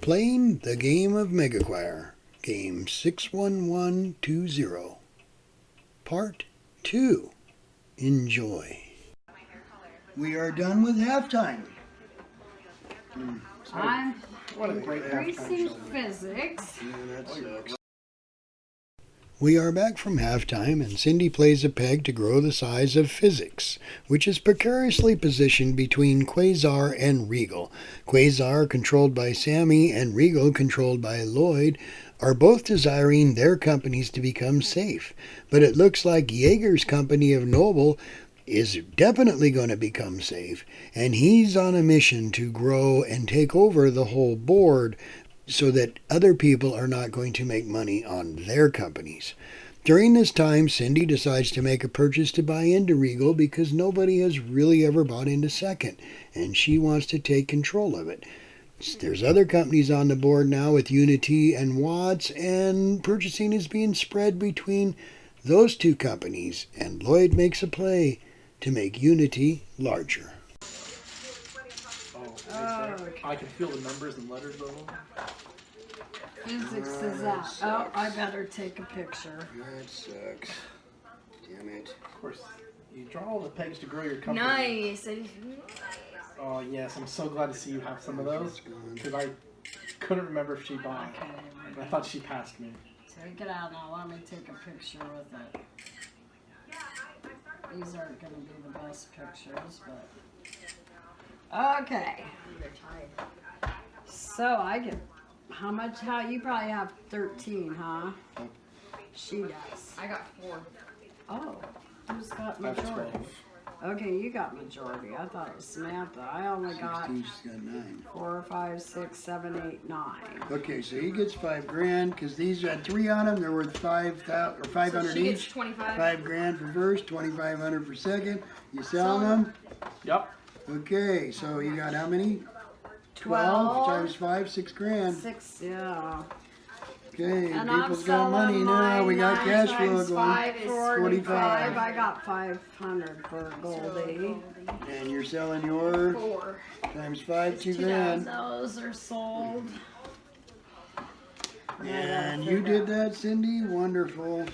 playing the game of MEGAcquire, game 61120, part 2. Enjoy. We are done with halftime. I'm What a great increasing halftime show. physics. Yeah, that sucks. We are back from halftime, and Cindy plays a peg to grow the size of physics, which is precariously positioned between Quasar and Regal. Quasar, controlled by Sammy, and Regal, controlled by Lloyd, are both desiring their companies to become safe. But it looks like Jaeger's company of Noble is definitely going to become safe, and he's on a mission to grow and take over the whole board, so that other people are not going to make money on their companies. During this time, Cindy decides to make a purchase to buy into Regal because nobody has really ever bought into Second, and she wants to take control of it. There's other companies on the board now with Unity and Watts, and purchasing is being spread between those two companies, and Lloyd makes a play to make Unity larger. I can feel the numbers and letters of them. Physics is out. Oh, I better take a picture. That sucks. Damn it. Of course, you draw all the pegs to grow your company. Nice. Oh, yes, I'm so glad to see you have some of those. Because I couldn't remember if she bought. Okay, I thought she passed me. take it out now. Let me take a picture with it. These aren't going to be the best pictures, but... Okay. So I get... How much? You probably have 13, huh? She does. I got 4. Oh, who's got I have majority? 12. Okay, you got majority. I thought it was Samantha. I only got 16, she's got 9. 4, 5, 6, 7, 8, 9. Okay, so he gets $5,000 because these had 3 on them. They're worth 5,000 or 500 So she gets each. 25. $5,000 for first, 2,500 for second. You selling them? Yep. Okay, so you got how many? 12 times 5, $6,000. 6, yeah. Okay, And I'm people's got money selling now. mine. We got 9 cash flow times going. 5 is 45. 45. I got 500 for Goldie. And you're selling your 4. times 5, $2,000. Those are sold. And you did that, Cindy? Wonderful.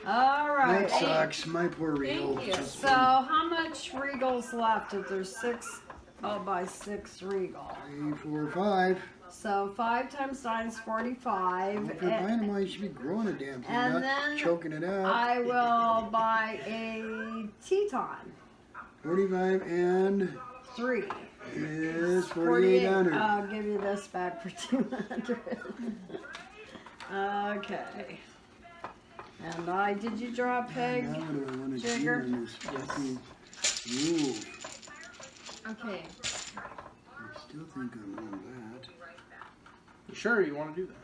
All right. That sucks. My poor Regal. Thank you. Just- So how much Regal's left? If there's 6, I'll buy 6 Regal. 3, 4, 5. So 5 times 9 is 45. Well, if you're buying them, you should be growing a damn thing, and not then choking it out. I will buy a Teton. 45 and 3. is 48. 4,800. I'll give you this back for 200. Okay. And did you draw a peg? Now what do I want to do Jigger? on this fucking move? Okay. I still think I'm on that. You sure you want to do that?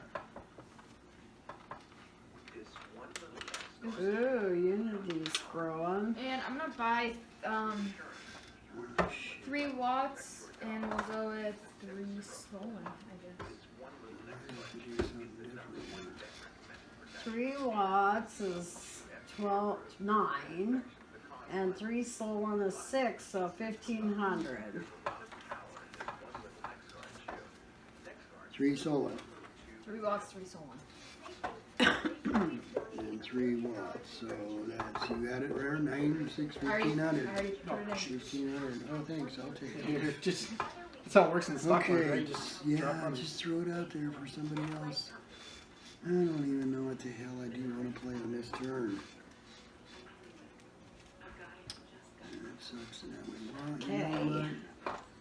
Ooh, Unity's growing. And I'm going to buy 3 watts, and we'll go with 3 stolen, I guess. 3 watts is 9, and 3 solar is 6, so 1,500. 3 solar 3 watts, 3 stolen. and 3 watts. So that's, you got it there, 9, 6, I already 1,500. put it in. 1,500. Oh, thanks. I'll take it. You're just, that's how it works in the stock market, Okay, right? Just drop yeah, money. just throw it out there for somebody else. I don't even know what the hell I do want to play on this turn. That sucks that we want. Okay.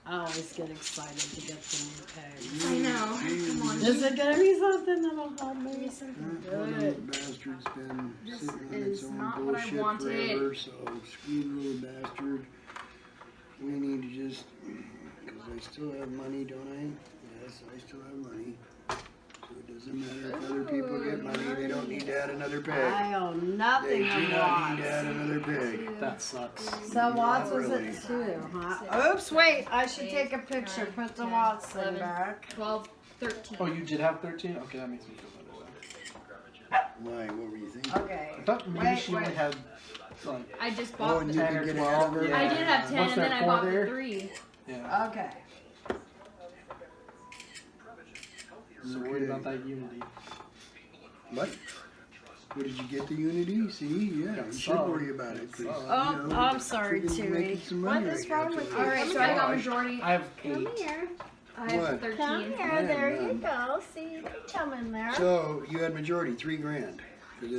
I always get excited to get the new pegs. I know. Come on. Is it gonna be something that'll help me? Something That little good. bastard's been This sitting on is its own not what I bullshit wanted. forever, so screw the little bastard. We need to just, because I still have money, don't I? Yes, I still have money. So it doesn't matter if other people get money, they don't need to add another peg. I owe They nothing do of not need to Watts. add another peg. That sucks. So Watts was really. at 2, huh? Oops, wait, I should take a picture. Put the Watts thing 11, back. 12, 13. Oh, you did have 13? Okay, that makes me feel better. Why? What were you thinking? Okay. I thought maybe she only had like I just Oh, bought and the you 10 can or get 12. out of her? I did have 10, What's and then there, I 4 bought there? the 3. Yeah. Okay. So worried about that unity. What? What did you get the Unity? See, yeah, Got you should some. worry about it. 'Cause, Oh, you know, I'm sorry, freaking Tui. making some money What is right wrong now, with too. you? Alright, so I got majority. I have Come 8. here. I have What? 13. Come here. have There you none. go. See, you can come in there. So you had majority, $3,000. Cause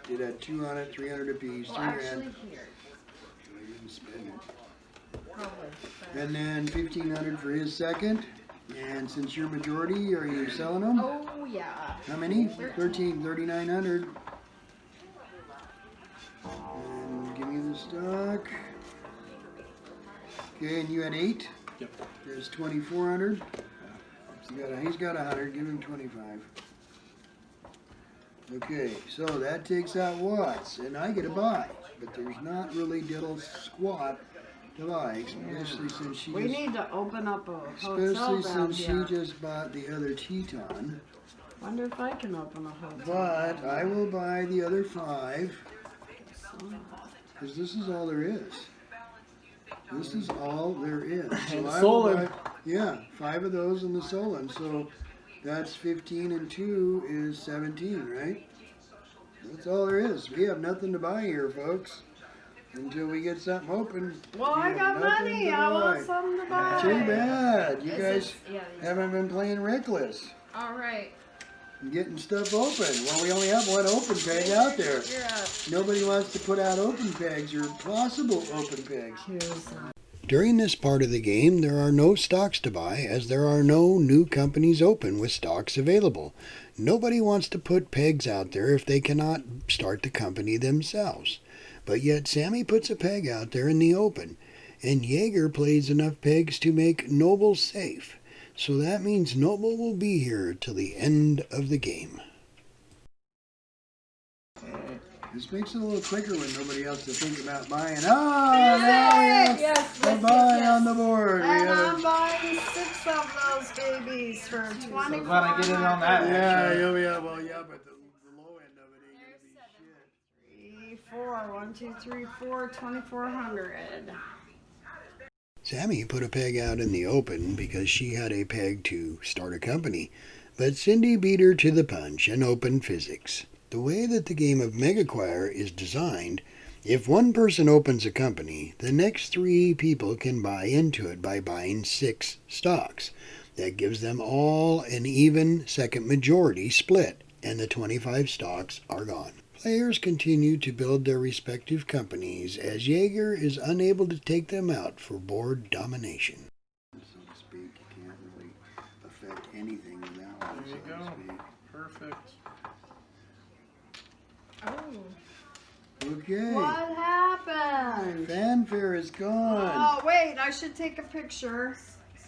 it had 2 on it, 300 apiece, Well, 3 actually, grand. here. We didn't spend it. Probably. but- And then 1,500 for his second. And since you're majority, are you selling them? Oh, yeah. How many? 13. 3,900. And give me the stock. Okay, and you had 8. Yep. There's 2,400. He's got 100. Give him 25. Okay, so that takes out Watts, and I get a buy, but there's not really diddle squat to buy, especially since she We just, need to open up a hotel especially down since here. she just bought the other Teton. Wonder if I can open a hotel. But I will buy the other 5, because this is all there is. This is all there is. So And I will Solon. buy, yeah, 5 of those in the Solon. So that's 15 and 2 is 17, right? That's all there is. We have nothing to buy here, folks. Until we get something open. Well, we I have got nothing money. to I want buy. something to buy. Too bad. You Is guys this- yeah, these- haven't been playing reckless Alright. and getting stuff open. Well, we only have one open peg out there. You're up. Nobody wants to put out open pegs or possible open pegs. Here's During this part of the game, there are no stocks to buy as there are no new companies open with stocks available. Nobody wants to put pegs out there if they cannot start the company themselves. But yet Sammy puts a peg out there in the open, and Jaeger plays enough pegs to make Noble safe. So that means Noble will be here till the end of the game. This makes it a little quicker when nobody else to think about buying. Oh, now we have yes, a buy on the board. We And have I'm buying 6 of those babies for 24. So glad I get in on that. yeah, actually. yeah, but the low end of it ain't gonna be shit. 3, 4, 1, 2, 3, 4, 2,400. Sammy put a peg out in the open because she had a peg to start a company, but Cindy beat her to the punch and opened physics. The way that the game of MEGAcquire is designed, if one person opens a company, the next 3 people can buy into it by buying 6 stocks. That gives them all an even second majority split, and the 25 stocks are gone. Players continue to build their respective companies as Jaeger is unable to take them out for board domination. So to speak, you can't really affect anything in that one, There you so to go. speak. Perfect. Oh. Okay. What happened? Fanfare is gone. Oh, wait, I should take a picture.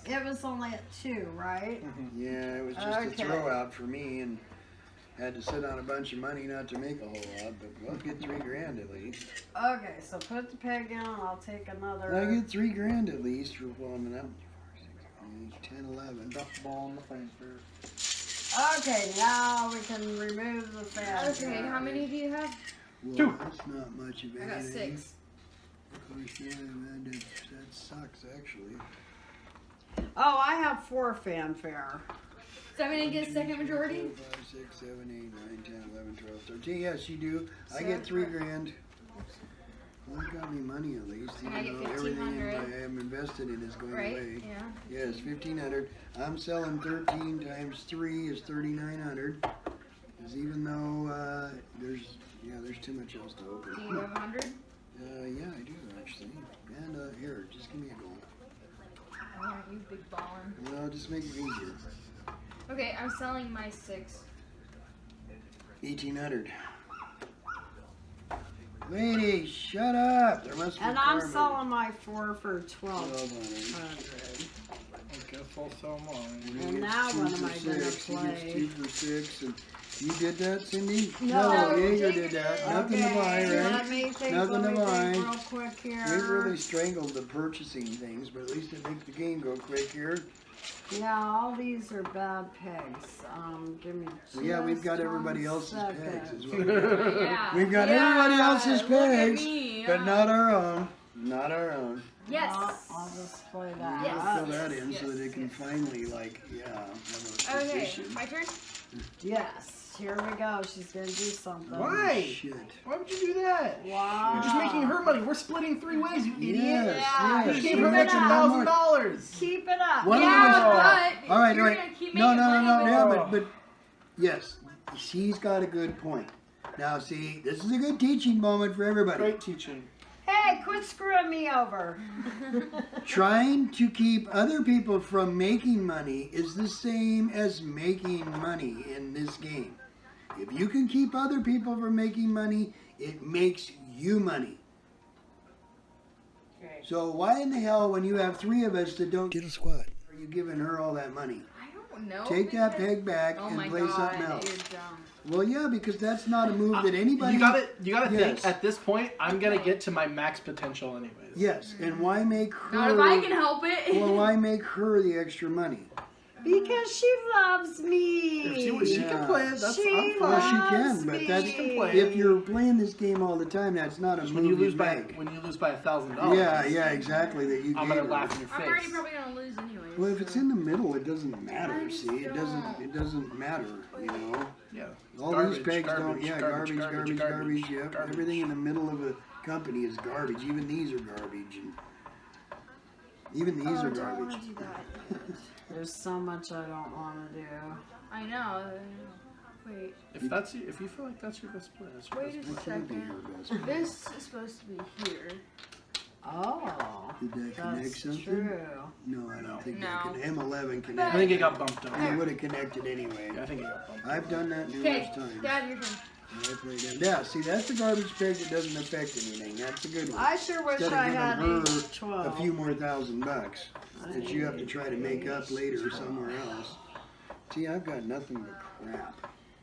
It was only at 2, right? Yeah, it was just Okay. a throw out for me and had to sit on a bunch of money not to make a whole lot, but we'll get $3,000 at least. Okay, so put the peg in, I'll take another. I get $3,000 at least for pulling it out. 10, 11. Drop the ball in the fanfare. Okay, now we can remove the fan. Okay, how many do you have? Well, 2. that's not much of I got anything. 6. Of course, yeah, man, that sucks actually. Oh, I have 4 fanfare. So I'm gonna get second majority? 4, 5, 6, 7, 8, 9, 10, 11, 12, 13. Yes, you do. I So get for- $3,000. Well, that got me money at least. And I get Even though everything 1,500. I am invested in is going Right? away. Yeah. Yes, 1,500. I'm selling 13 times 3 is 3,900. Because even though there's too much else to open. Do you have 100? Yeah, I do actually. And here, just give me a gold. Alright, you big ballin'. Well, just make it easier. Okay, I'm selling my 6. 1,800. Lady, shut up! There must be And I'm karma. selling my 4 for 1,200. 1,200. I guess I'll sell mine. He And gets now 2 what am for I gonna 6. He gets play? 2 for 6. And you did that, Cindy? No, Jaeger Jaeger did that. did. Nothing to buy, Okay, right? let me think Nothing to buy. real quick here. We really strangled the purchasing things, but at least it makes the game go quick here. Yeah, all these are bad pegs. Give me Well, yeah, we've got just everybody 1 else's second. pegs as well. Yeah. We've got Yeah, everybody else's look at pegs, me, but yeah. not our own. Not our own. Yes. I'll just play We'll that. Yes. fill that in so yes, that it can yes. finally, like, yeah. have a Okay, my turn. Yes. Here we go. She's gonna do something. Why? Shit. Why would you do that? Wow. You're just making her money. We're splitting 3 ways, you idiot. Yeah, You yes. gave her an keep it extra up. $1,000. Keep it up. One of Yeah, us- but All right, you're all right. gonna keep No, making no, money no, with yeah, but yes, she's got a good point. Now, see, this is a good teaching moment for everybody. Great teaching. Hey, quit screwing me over. Trying to keep other people from making money is the same as making money in this game. If you can keep other people from making money, it makes you money. Okay. So why in the hell, when you have 3 of us that don't get a squat, are you giving her all that money? I don't know. Take that because- peg back Oh and my play God, something else. You're dumb. Well, yeah, because that's not a move that anybody. You gotta Yes. think, at this point, I'm gonna get to my max potential anyways. Yes, and why make her? Not if I can help it. Well, why make her the extra money? Because she loves me. If she Yeah. can play it, that's She I'm Well, fine. she loves can, but me. that's She can play. if you're playing this game all the time. That's not a move When you lose make. by $1,000. Yeah, yeah, exactly. That you. I'm gave gonna her. laugh in your I'm already face. probably gonna lose anyway. Well, if it's in the middle, it doesn't matter. I just See, it doesn't. don't. It doesn't matter. You know, Yeah. all these pegs don't. Yeah, garbage. Yep. garbage. Everything in the middle of a company is garbage. Even these are garbage. And even these Oh, are I don't garbage. want to do that. There's so much I don't want to do. I know. Wait. If you feel like that's your best play, that's your Wait best a play. Can't be second. her best friend. This is supposed to be here. Oh, Did that connect that's something? true. No, I don't think No. that could. M11 I connected. think it got bumped It up. would have connected anyway. Yeah, I think it got bumped up. I've done that Okay, numerous times. Dad, your turn. I played it. Yeah, see, that's the garbage peg that doesn't affect anything. That's a good one. I sure wish Instead of I giving had her each 12. a few more $1,000 that you have to try to make up later somewhere else. See, I've got nothing but crap.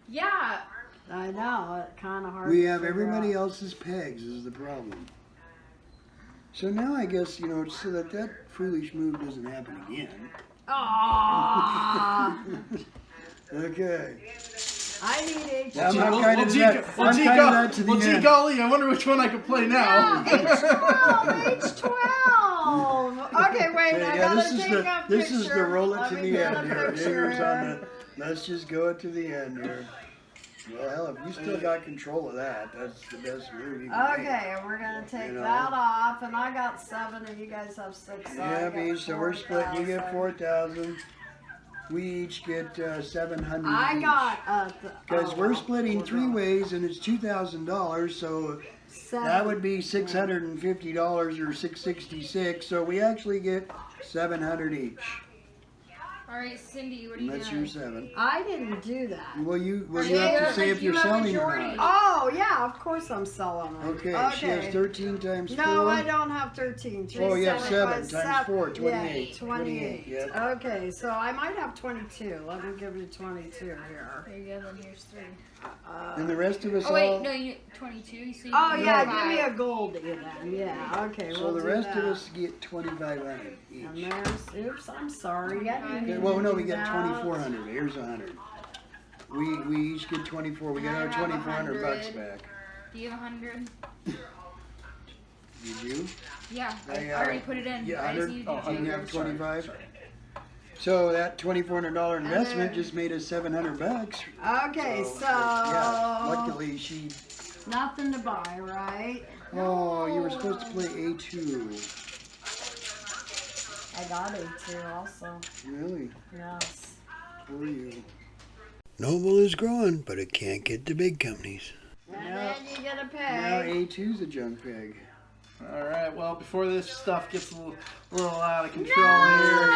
Yeah. I know, it's kind of hard. We to have figure everybody out. else's pegs is the problem. So now I guess, you know, so that foolish move doesn't happen again. Aww. Okay. I need H. Yeah, I'm Well, kind of that to the gee end. golly, I wonder which one I could play now. H12. Okay, wait, I Yeah, gotta this is take the a picture. this is the roll it Let to me the get end a here. Fingers on picture. the. Let's just go it to the end here. Well, hell, if you still got control of that, that's the best move you can make. Okay, we're gonna take You know. that off, and I got 7, and you guys have 6. So I Yeah, got Beach, so we're split. You get 4,000. 4,000. We each get 700 I each. got Because we're splitting 3 ways, and it's $2,000, so 7. that would be $650 or $666. So we actually get 700 each. All right, Cindy, what are And you that's doing? your 7. I didn't do that. Well, you have Yeah, to say like if you're you have selling or majority. not. Oh yeah, of course I'm selling them. Okay, she has 13 times 4. No, I don't have 13. Oh, you have 3, 7 times 4, 28. Yeah, 28. Yep. Okay, so I might have 22. Let me give you 22 here. There you go, then here's 3. And the rest of us Oh, wait, all. no, you 22, so you Oh can yeah, do give me a 5. goldie then. Yeah, okay. So we'll the do rest that. of us get 2,500 And each. there's, oops, I'm sorry. I didn't Okay, mean well, to no, do we get that. 2,400. Here's 100. We each get 24. We get And I our have 2,400 bucks 100. back. Do you have 100? Did you? Yeah, I I, already put it in. yeah, I just 100? need to do Oh, 100. You two. have 25. So that $2,400 investment then- just made us 700 bucks. Okay, so Yeah, luckily she. nothing to buy, right? Oh, you were supposed to play A2. I got it too, also. Really? Yes. For you. Noble is growing, but it can't get the big companies. And Now- then you get a Now peg. A2's a junk peg. Alright, well, before this stuff gets a little out of control here.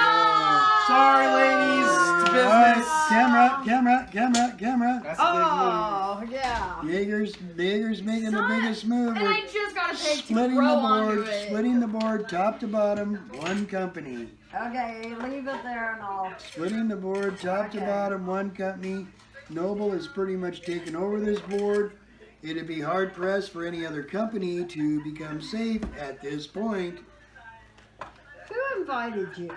Sorry, ladies. It's business. Camera. That's a big move. Oh, yeah. Jaeger's making the biggest move. And We're I just got a peg to splitting grow the onto board, it. splitting the board top to bottom, one company. Okay, leave it there and I'll. Splitting the board top to Okay. bottom, one company. Noble has pretty much taken over this board. It'd be hard pressed for any other company to become safe at this point. Who invited you?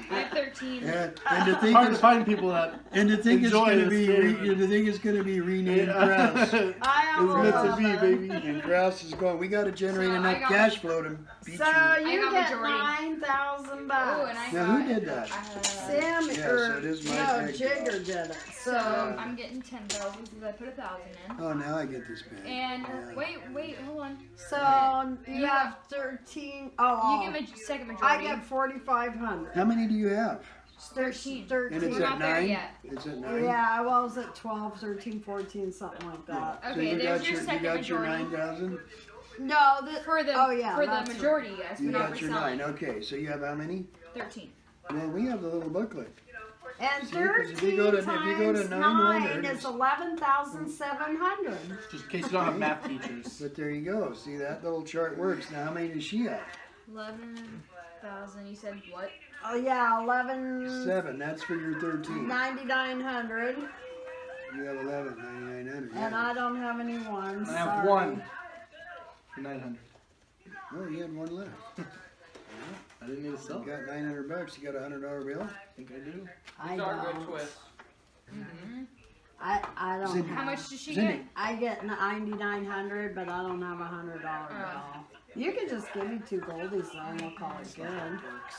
I have 13. And to It's think hard to it's, find people that and to think it's enjoy going to this be game. to think it's going to be renamed Kraus. I am It's meant to be, 11. baby. And Kraus is going. We got to generate So I enough got- cash flow to beat So you. you got get majority. $9,000. bucks. Oh, and I Now, got, who did that? Sam Yeah, or so it is my no, peg Jigger dog. did it. So Yeah. I'm getting 10,000 because I put 1,000 in. Oh, now I get this peg. And Yeah. wait, hold on. So you You have 13. Oh, You get second I majority. get 4,500. How many do you have? 13. And it's We're at not there 9? yet. It's at 9? Yeah, I was at 12, 13, 14, something like that. So Okay, you there's got your your, second you got your majority. 9,000? No, For the oh yeah, for the that's right. majority, yes, You but not got for your selling. 9. Okay, so you have how many? 13. Well, we have the little booklet. And See, 'cause 13 if you go to times 9 900, is 11,700. Just in case you don't have math teachers. But there you go. See, that little chart works. Now, how many does she have? 11,000. You said what? Oh yeah, 11. 7. That's for your 13. 9,900. You have 11, 9,900. And I don't have any ones. I have sorry. 1 for 900. Oh, you had one left. I didn't need to sell. You got 900 bucks. You got a $100 bill. I think I do. I These are good don't. twists. I don't. Cindy. have- How much does she Cindy. get? I get 9,900, but I don't have a $100 bill. You can just give me 2 goldies and we'll call it good.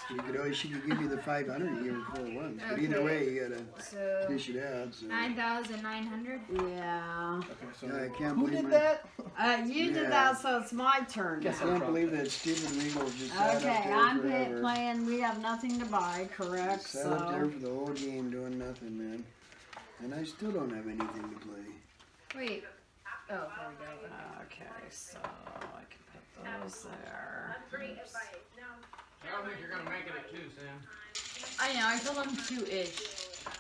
You could always, she could give you the 500 you give her 4 ones. But either Okay. way, you gotta So dish it out. So. 9,900. Yeah. Okay, so Yeah, I can't who believe did my- that? You Yeah. did that, so it's my turn. Guess I I'll can't drop believe it. that stupid Regal just sat up Okay, there I'm forever. playing. We have nothing to buy, correct? Sat up there So for the whole game doing nothing, man. And I still don't have anything to play. Wait. Oh, there we go. okay, so I can put those there. I don't think you're gonna make it at 2, Sam. I know. I told him 2-ish.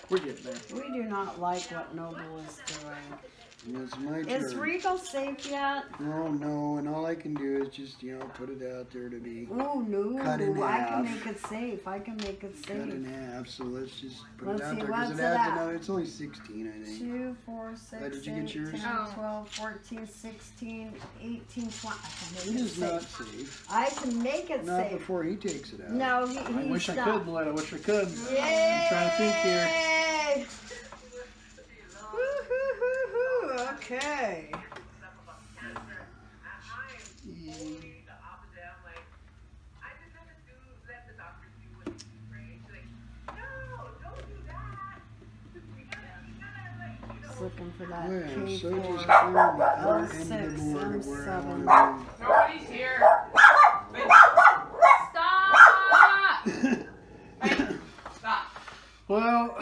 We're getting there. We do not like what Noble is doing. And it's my Is turn. Regal safe yet? No, and all I can do is just, put it out there to be Ooh, no. Cut in I can half. make it safe. I can make it cut in safe. half. So let's just put Let's it out see, there because what's it it adds at? another. It's only 16, I think. 2, 4, 6, did you get 8, yours? 10, Oh. 12, 14, 16, 18, 20. I can It make it is not safe. safe. I can make it Not safe. before he takes it out. No, I he's wish I not. could, Lloyd. I wish I could. Yay! I'm trying to think here. Woo-hoo-hoo-hoo. Okay. Just looking for that Boy, I'm K4. so just clear on the other Oh, end of 6, the board of M7. where I want to Nobody's here. Stop! Hey, stop. Well,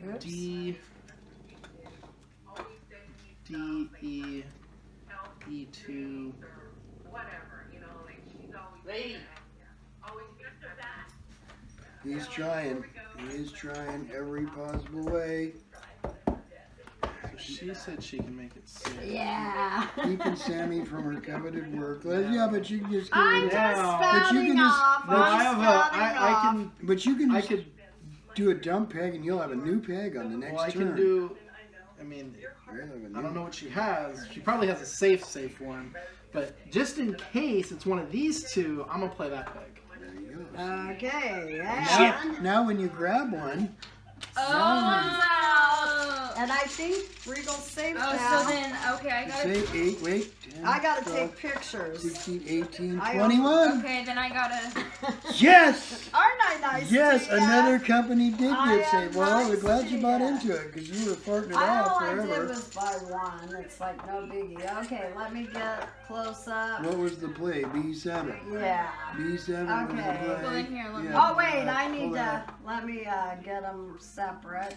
Oops. D, E, E2. Lady. be. He's trying. He is trying every possible way. She said she can make it safe. Yeah. Keeping Sammy from her coveted work. Yeah, but you can just get I'm rid just of Yeah. But you spouting can just- off. but I I'm have spouting I off. can, But you can I just could, do a dump peg and you'll have a new peg on the next well, I turn. can do, I mean, You'll have a I don't new- know what she has. She probably has a safe one. But just in case it's one of these two, I'm going to play that peg. There you go. Okay, Now, yeah. now when you grab one, Oh! And I think Regal's safe Oh, now. so then, okay, I gotta. say 8, wait, 10, I gotta 12, take pictures. 16, 18, I 21. Okay, then I gotta. Yes! Aren't I nice? Yes, to ya? another company did I get am saved. Well, we're nice glad you to bought ya. into it because you were farting it All off I did forever. was buy one. It's like no biggie. Okay, let me get close up. What was the play? B7. Yeah. B7 was the Okay. play. Well, then here, let me- Oh wait, I pull need to that. let me get them separate.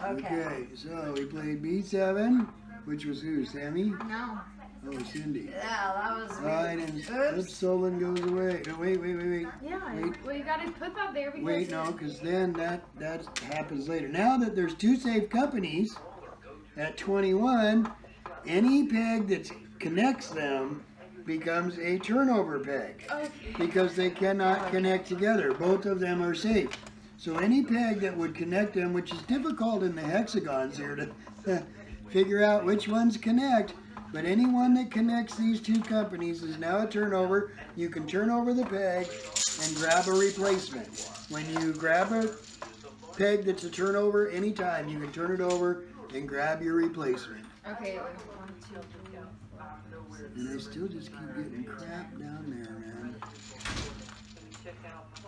Okay. Okay, so we played B7, which was who? Sammy? No. Oh, Cindy. Yeah, that was Right, me. and Oops. Oops, Solon goes away. No, wait. Yeah, Wait. well, you gotta put that there because. Wait, no, because then that happens later. Now that there's two safe companies at 21, any peg that connects them becomes a turnover peg Okay. because they cannot connect together. Both of them are safe. So any peg that would connect them, which is difficult in the hexagons here to figure out which ones connect, but any one that connects these two companies is now a turnover. You can turn over the peg and grab a replacement. When you grab a peg that's a turnover anytime, you can turn it over and grab your replacement. Okay, wait, 1, 2, 3, 4, 5, 6. And I still just keep getting crap down there, man.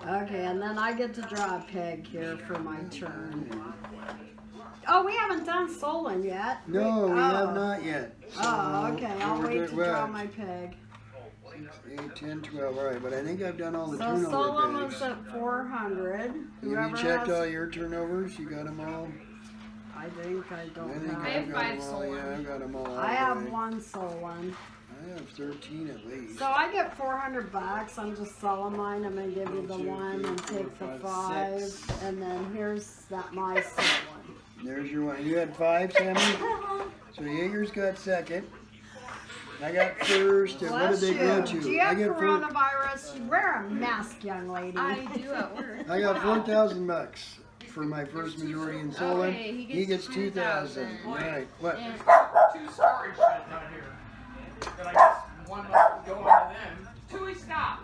Okay, and then I get to draw a peg here for my turn. Oh, we haven't done Solon yet. No, we Oh. have not yet. Oh, So, okay. I'll we're wait good- to well, draw my peg. 6, 8, 10, 12. All right, but I think I've done all the So turnover Solon was pegs. at 400. Have Whoever you checked has, all your turnovers? You got them all? I think I don't I think have. I have I've got 5 them all. Yeah, I've got them all. I all have the way. one Solon. I have 13 at least. So I get $400. I'm just selling mine. I'm gonna give you the 1 and take the 5, and then here's my Solon. There's your one. You had 5, Sammy? So Jaeger's got second. I got first. And what did Bless they go you. to? Do you I have get coronavirus? You wear a mask, young lady. I do at work. I got $4,000 for my first majority in Solon. Okay, he gets 2,000. 2,000. Right. What? And 2 storage sheds out here. But I guess one must go on to them. 2 we stop.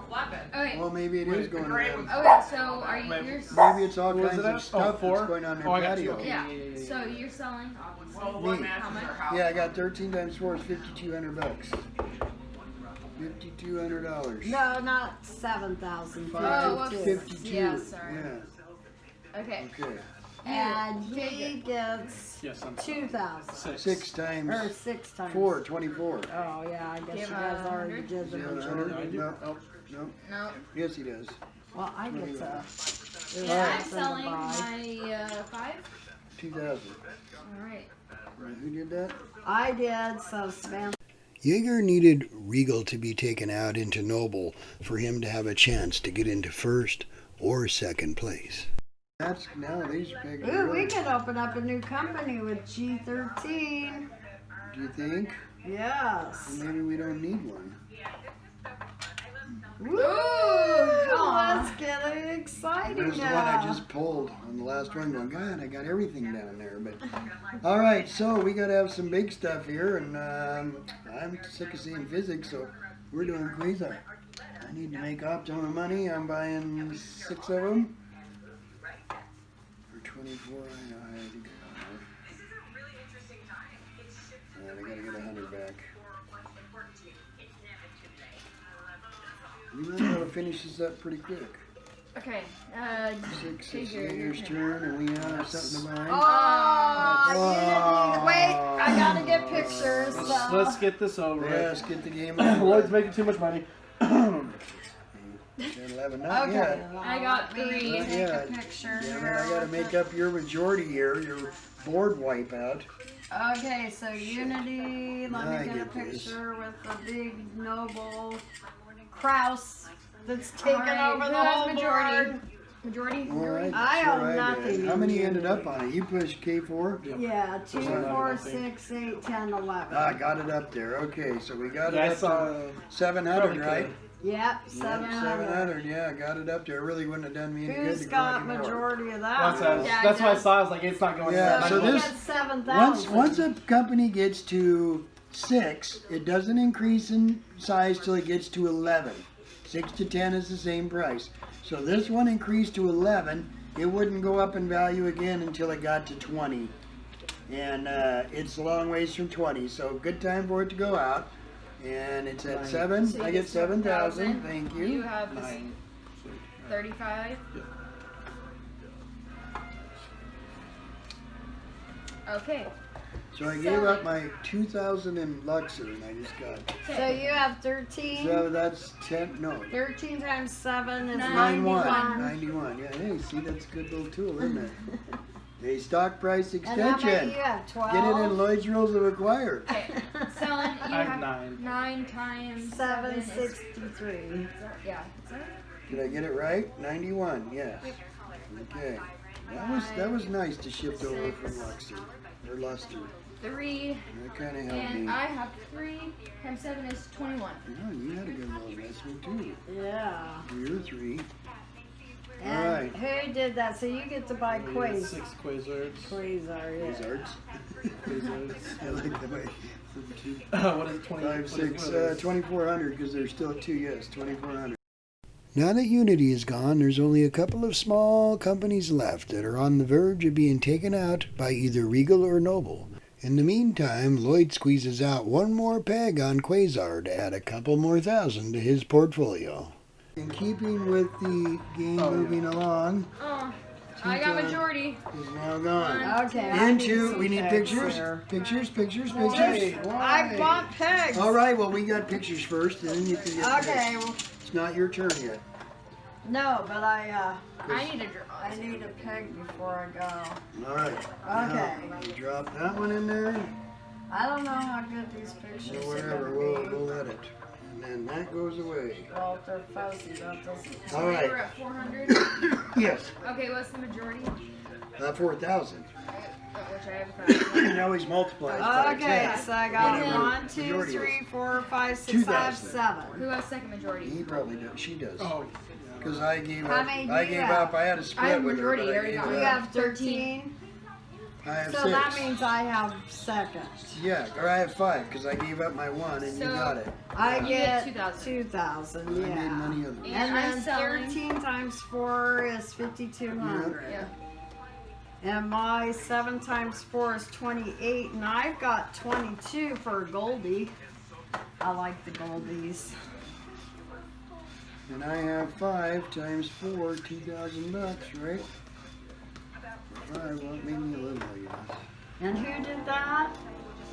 Flatbed. okay, Well, maybe it is going to them. okay. So are you? Wait, You're, Maybe it's all What was kinds it of at? stuff Oh, 4? that's going on their Oh, I got patio. 2. yeah. So you're selling. Well, Me. one matches our house. Yeah, I got 13 times 4 is $5,200. $5,200. No, not 7,000. Oh, whoops. 52. Yeah, sorry. Yeah. Okay. Okay. And he gets Yes, I'm 2,000. 6 times Or 6 times. 4, 24. Oh yeah, I guess Do you you guys have already 100? did the Yeah, majority. 100? No, oh, no. No. Yes, he does. Well, I get to. And Alright. I'm selling my 5. 2,000. All right. Who did that? I did, so Sven. Jaeger needed Regal to be taken out into Noble for him to have a chance to get into first or second place. That's now these big. Ooh, we could open up a new company with G13. Do you think? Yes. Maybe we don't need one. Woo! Let's get it exciting There's the one now. I just pulled on the last one. Going, God, I got everything down there. But all right, so we got to have some big stuff here, and I'm sick of seeing physics, so we're doing Quasar. I need to make optimum money. I'm buying 6 of them for 24. I know I had to go. And I got to get 100 back. We might be able to finish this up pretty quick. Okay. 6 Figure is Jaeger's your turn, and we have something to buy. Oh, wait, I gotta get pictures. Let's get this over. Yes, get the game over. Lloyd's making too much money. 10, 11, not Okay. yet. I got 3. Not Take a yet. picture. Damn it, I gotta make up your majority here, your board wipeout. Okay, so Unity, let I me get a get this. picture with the big noble Kraus that's taking Alright, over who the has whole majority? board. Majority? All right, I sure own did. nothing How in many Unity. ended up on it? You pushed K4? Yeah, 2, Doesn't matter, 4, I think. 6, 8, 10, 11. Ah, got it up there. Okay, so we got Yeah, it I up saw. to 700, Probably right? could. Yep, Yeah, 700. 700, yeah, got it up there. It really wouldn't have done me any good Who's to go got anymore. majority of That's, that? Yeah, that's it why I does. saw. I was like, it's not going. Yeah, to so He this- gets 7,000. Once a company gets to 6, it doesn't increase in size till it gets to 11. 6 to 10 is the same price. So this one increased to 11. It wouldn't go up in value again until it got to 20. And it's a long ways from 20. So good time for it to go out. And it's at 7. So you I get get 7,000. 7,000. Thank You you. have this 35. Okay. So I gave up my 2,000 in Luxor and I just got. So you have 13. So that's 10. No. 13 times 7 is 91. 91. 91. Yeah, hey, see, that's a good little tool, isn't it? A stock price And how many extension. you have? 12? Get it in Lloyd's Rules of Acquire. Okay. Selling. You I have have 9. 9 times 7 is 763. yeah. Is that Did I get it right? 91, yes. Okay. That was nice to shift over from Luxor. Or Luster. 3? That kind of helped And me. I have 3 times 7 is 21. Oh, you had a good little investment too. Yeah. You're 3. And Alright. who did that? So you get to buy Quasar. 6 Quasars. Quasar, These yeah. arts. Quasars. I like the way. What is it? 20? 5, what 6, is 2,400 because there's still 2, yes, 2,400. Now that Unity is gone, there's only a couple of small companies left that are on the verge of being taken out by either Regal or Noble. In the meantime, Lloyd squeezes out one more peg on Quasar to add a couple more thousand to his portfolio. In keeping with the game moving along, Oh, I got majority. is now gone. Okay. I Into, some we need pegs pictures. here. Pictures. Hey, I bought pegs. All right, well, we got pictures first, and then you can get Okay. Well, It's not your turn yet. no, but I need a draw. I need a peg before I go. All right. Okay. Now, you drop that one in there, I don't know how good these pictures or are whatever. gonna be. We'll let it. And then that goes away. Well, if they're fuzzy, that doesn't. So All we right. were at 400. Yes. Okay, what's the majority? 4,000. Which I have It always multiplies by Okay, 10. so I got Whatever 1, 2, majority 3, is. 4, 5, 6, 5, 2,000. 7. Who has second majority? He probably does. She does. Oh, Because I gave How up. many do I you gave have? up. I had a I split have with her, majority. but I I already gave got You it have up. 13. I have So 6. that means I have second. Yeah, or I have 5 because I gave up my 1 and you So- got it. I You get get 2,000. 2,000, I made yeah. money of it. And I'm then selling. 13 times 4 is 5,200. Yeah. And my 7 times 4 is 28, and I've got 22 for a Goldie. I like the Goldies. And I have 5 times 4, $2,000, right? 5, well, it made me a little, I guess. And who did that?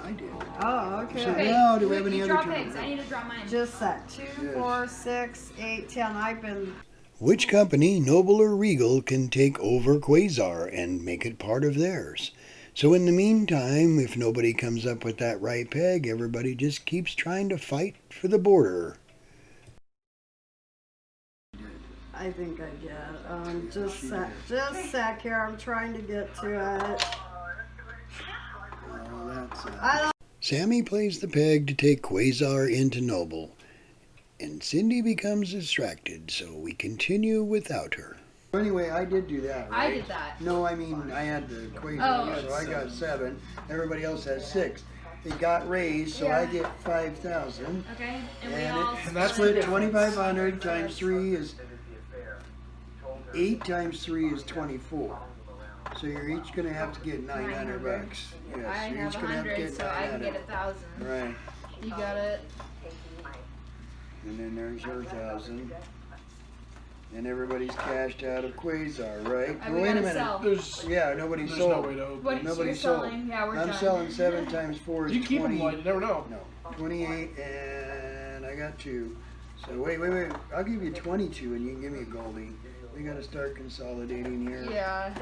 I did. Oh, okay. So now, do we have any you other draw tournaments? pigs. I need to draw mine. Just that. 2, Yes. 4, 6, 8, 10. I've been. Which company, Noble or Regal, can take over Quasar and make it part of theirs? So in the meantime, if nobody comes up with that right peg, everybody just keeps trying to fight for the border. I think I get. Just sec here. I'm trying to get to it. Oh, that's I don't. Sammy plays the peg to take Quasar into Noble, and Cindy becomes distracted, so we continue without her. Anyway, I did do that, right? I did that. No, I mean, I had the Quasar, Oh. so I got 7. Everybody else has 6. It got raised, so I get 5,000. Okay, and we And all that's split. split 2,500 times 3 is 8 times 3 is 24. So you're each gonna have to get 900 bucks. Yes, I you're have each gonna have to 100, get so I can 900. get 1,000. Right, You got it. and then there's her 1,000. And everybody's cashed out of Quasar, right? And Oh, we wait a gotta minute. sell. there's Yeah, nobody no sold. way to open. What Nobody you're sold. selling? Yeah, we're I'm done. selling 7 times 4 is You keep 20. them, Lloyd. You never know. No, 28, and I got 2. So wait. I'll give you 22, and you can give me a Goldie. We gotta start consolidating here. Yeah.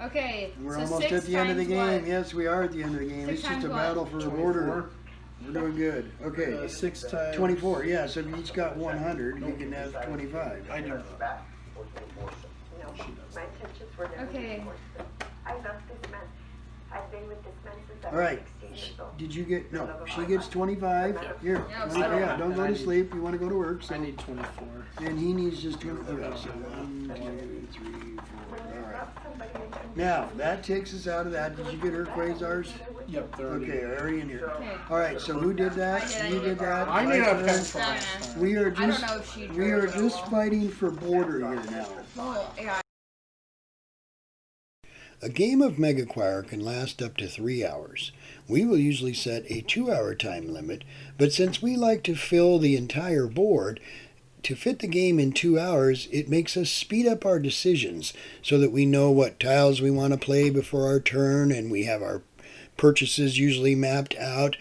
Okay. We're so almost 6 at the end of the times game. what? Yes, we are at the end of the game. 6 It's just times a what? battle for the border. We're doing good. Okay. 6 times 24, yeah, so if you each got 100, you can have 25. I do. My intentions were never Okay. divorced. I love this man. I've been with this man since I was All right. 16 years old. Did you get, no, she gets 25. Here, Yeah, 25, yeah, don't go I to need- sleep. You wanna go to work, I so. need 24. And he needs just 20, okay, so 1, 2, 3, 4, all right. Now, that takes us out of that. Did you get her Quasars? Yep, they're already. Okay, already in here. Okay. All right, so who did that? I did, You I did did. that? I need a Vice pencil. versa. next time. We are I don't just, know if she we are drew. just fighting for border here now. Oh, yeah. A game of MEGAcquire can last up to 3 hours. We will usually set a 2-hour time limit, but since we like to fill the entire board, to fit the game in 2 hours, it makes us speed up our decisions so that we know what tiles we want to play before our turn, and we have our purchases usually mapped out.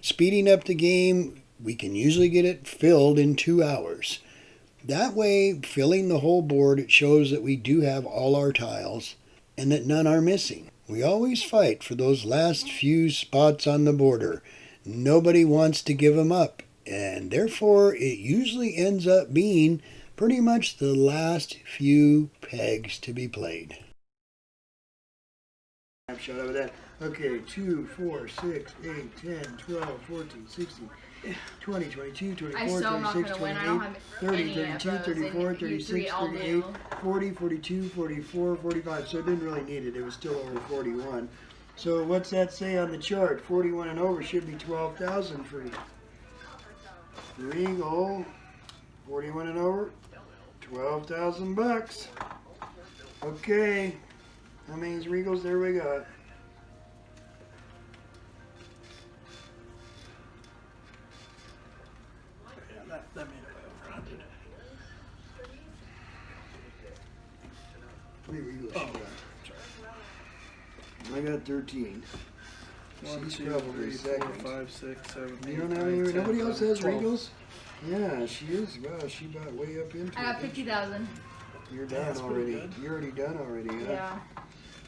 Speeding up the game, we can usually get it filled in 2 hours. That way, filling the whole board, it shows that we do have all our tiles and that none are missing. We always fight for those last few spots on the border. Nobody wants to give them up, and therefore it usually ends up being pretty much the last few pegs to be played. Snapshot of that. Okay, 2, 4, 6, 8, 10, 12, 14, 16, 20, 22, 24, I still am not 26, gonna win. I 28, don't have 30, any of 32, those, 34, and you 36, three all 38, do. 40, 42, 44, 45. So it didn't really need it. It was still over 41. So what's that say on the chart? 41 and over should be 12,000 for Regal. 41 and over, 12,000 bucks. Okay, how many Regals there we got? Three Regals she got. I got 13. 1, She's 2, probably 3, 4, second. 5, 6, 7, 8, You don't have 9, any? 10, Nobody else 11, has 12. Regals? Yeah, she is. Wow, she bought way up into I it. got 50,000. You're done That's pretty already. good. You're already done already, huh? Yeah.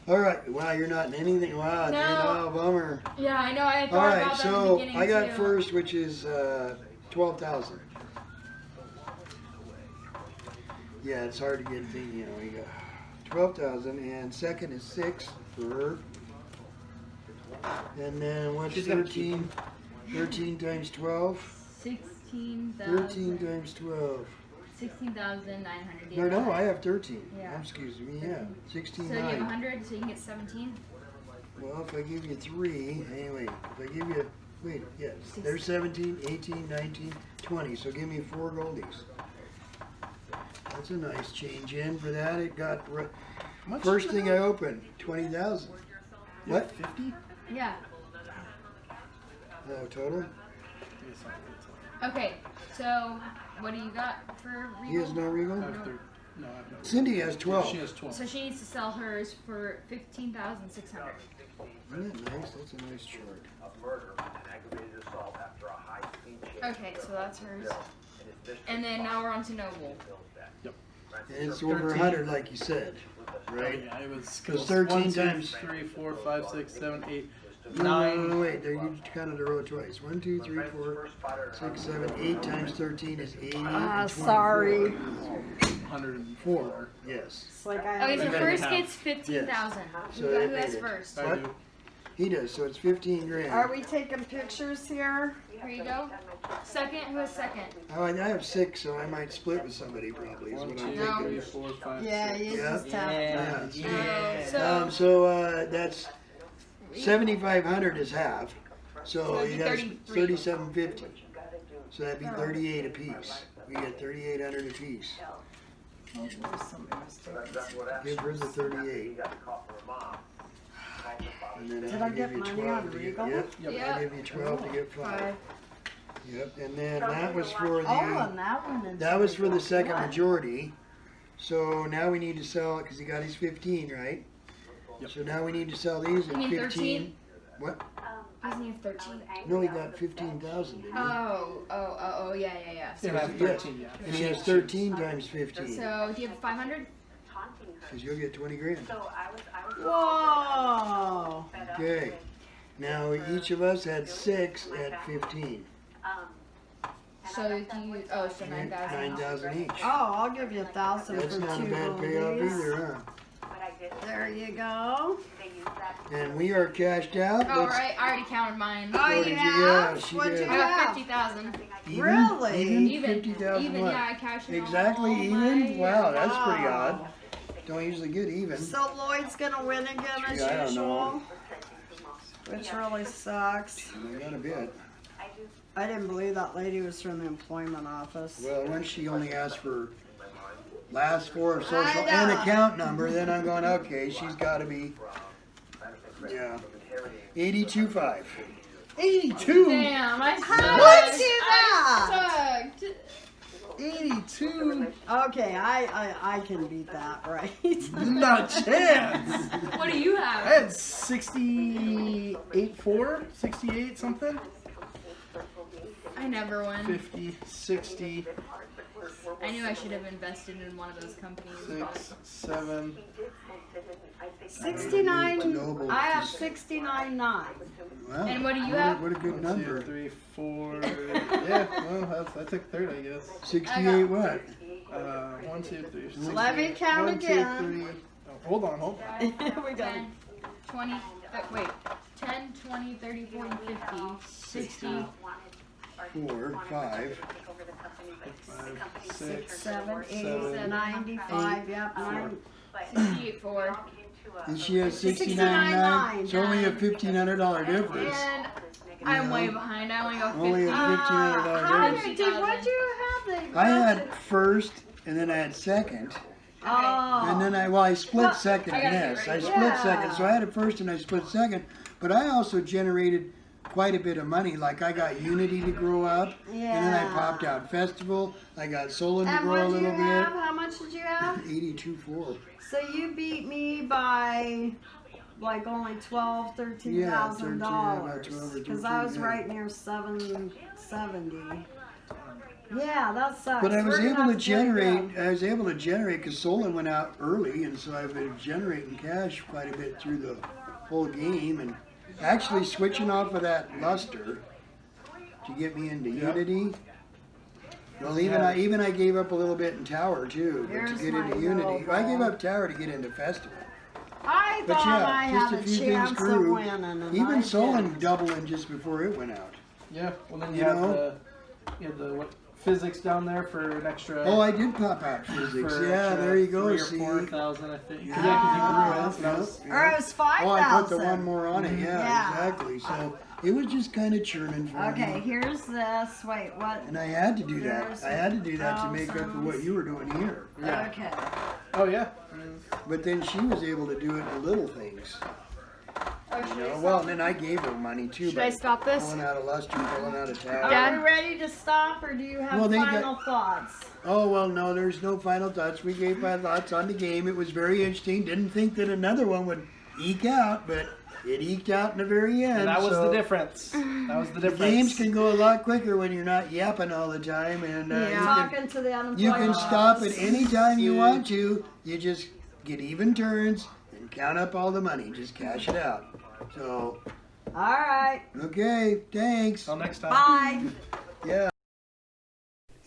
All right. Wow, you're not in anything. Wow, No. oh, bummer. Yeah, I know. I had All thought right, about that in the so beginning I got too. first, which is 12,000. Yeah, it's hard to get things, you know. You got 12,000, and second is 6 for her. And then what's She's gonna keep 13? 13 times 12. 16,000. 13 times 12. 16,900. No, I have 13. Yeah. Excuse me, yeah. 16, So you have 9. 100, so you can get 17. Well, if I give you 3, anyway, if I give you, wait, yes, there's 17, 18, 19, 20. So give me 4 goldies. That's a nice change in for that. It got, Much first thing I opened, 20,000. What? 50? Yeah. Oh, total? Okay, so what do you got for He has Regal? no Regal? I have thir- no, I have no. Cindy has 12. She has 12. So she needs to sell hers for 15,600. Isn't that nice? That's a nice chart. Okay, so that's hers. And then now we're on to Noble. And it's over 13. 100, like you said, right? Yeah, it was Because 13 1, 2, times- 3, 4, 5, 6, 7, 8, No, 9. wait, there you counted the row twice. 1, 2, 3, 4, 6, 7, 8 times 13 is 80. and 24. Sorry. 104. Yes. It's like I Okay, so You gotta first have- gets 15,000. So Who that has made it. first? I What? do. He does, so it's 15 grand. Are we taking pictures here? Here you go. Second, who has second? Oh, I have 6, so I might split with somebody probably, is 1, what 2, I'm 3, thinking. 4, 5, Yeah, 6. you Yeah. just have to. Yeah. So, So that's 7,500 is half. So So it'd you be got 33. 3,750. So that'd be 38 apiece. We get 3,800 apiece. There's some mistakes. Give her the 38. And then Did I'll I give get you money 12 on to get, Regal? yep. Yep. I give you 12 to get 5. 5. Yep. And then that was for Oh, the and that one is. that was for the Regal. second Good. majority. So now we need to sell it because he got his 15, right? Yep. So now we need to sell these at You need 15. 13? What? Doesn't he have 13? No, he got 15,000. Didn't he? Oh, yeah. Yeah, I have 13, yeah. And he has 13 times 15. So, do you have 500? Because you'll get 20 grand. Whoa. Okay. Now each of us had 6 at 15. So, do you, so 9,000. 9,000 each. Oh, I'll give you 1,000 That's for not a 2 bad payoff goldies. either, huh? There you go. And we are cashed out. Oh, Let's- right. I already counted mine. Oh, What you did you have? have? She What'd did. you I got have? 50,000. Even? Really? Even. 50,000 Even, what? yeah, I cashed in Exactly all even? my- Wow, that's pretty Wow. odd. Don't usually get even. So Lloyd's gonna win again as Yeah, I don't usual, know. which really sucks. I got a bit. I didn't believe that lady was from the employment office. Well, once she only asked for last 4 of social I and know. account number, then I'm going, okay, she's got to be, yeah, 82.5. 82? Damn, I How sucked. did you that? I sucked. 82? Okay, I can beat that, right? Not a chance! What do you I have? had 68.4, 68 something. I never won. 50, 60, I knew I should have invested in one of those companies. 6, 7. 69. Noble. I have 69.9. Wow. And what do you have? What a good 1, number. 2, 3, 4. Yeah, well, I took third, I guess. 68 what? 1, 2, 3, 6. Let me count 1, 2, again. 3. Oh, hold on. We got 10, 20, wait, 10, 20, 30, 40, 50, 60, 4, 5. 5, 6, 6, 7, 8, 7, 95. Yep, 68, 4. And she has 69.9. 69.9. It's only a $1,500 difference. And I'm way behind. I only got 50. Only a $1,500 How difference. did what'd you have? I had first, and then I had second. Oh. And then I split second I in gotta get this. ready. I split Yeah. second, so I had it first and I split second. But I also generated quite a bit of money. Like I got Unity to grow up, and then I Yeah. popped out Festival. I got Solon to And grow a what do you little bit. have? How much much did you have? 82.4. So you beat me by like only $12,000, $13,000 about 12 or because I was 13, right near 770. Yeah, that sucks. But I was We're gonna able have to play generate. again. I was able to generate because Solon went out early, and so I've been generating cash quite a bit through the whole game, and actually switching off of that luster to get me into Unity. Well, even I gave up a little bit in Tower too, but Here's to get my into Unity. little I gave ball. up Tower to get into Festival. I But thought yeah, I just had a few things chance of grew. winning, and Even I Solon didn't. doubling just before it went out. Yeah. Well, then You you had know? the what, physics down there for an extra. Oh, I did pop out physics. for Yeah, extra there you go. 3 or See. 4,000, I think. Yeah. Yeah, because you grew it. That was- Or it was 5,000. Oh, I put the one more on it. Yeah, Yeah. exactly. So it was just kind of churning for Okay, me. here's this. Wait, what? And I had to do that. There's I had to do that to make up for thousands. what you were doing here. Yeah. Okay. Oh yeah. But then she was able to do it in little things. Oh, You should know? I Well, stop? and then I gave her money too. Should I stop this? Pulling out a luster, pulling out a tower. Dad? Are we ready to stop, or do you have Well, they got- final thoughts? Oh, well, no, there's no final thoughts. We gave my thoughts on the game. It was very interesting. Didn't think that another one would eke out, but it eked out in the very end. And that was so the difference. That was the the difference. games can go a lot quicker when you're not yapping all the time, and Talking to the unemployed. you can stop at any time you Yeah. want to. You just get even turns and count up all the money. Just cash it out. So, All right. okay, thanks. Till next time. Bye. Yeah.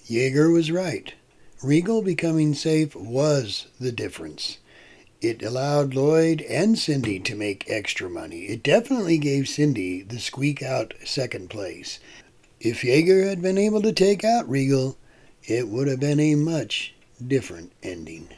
Jaeger was right. Regal becoming safe was the difference. It allowed Lloyd and Cindy to make extra money. It definitely gave Cindy the squeak out second place. If Jaeger had been able to take out Regal, it would have been a much different ending.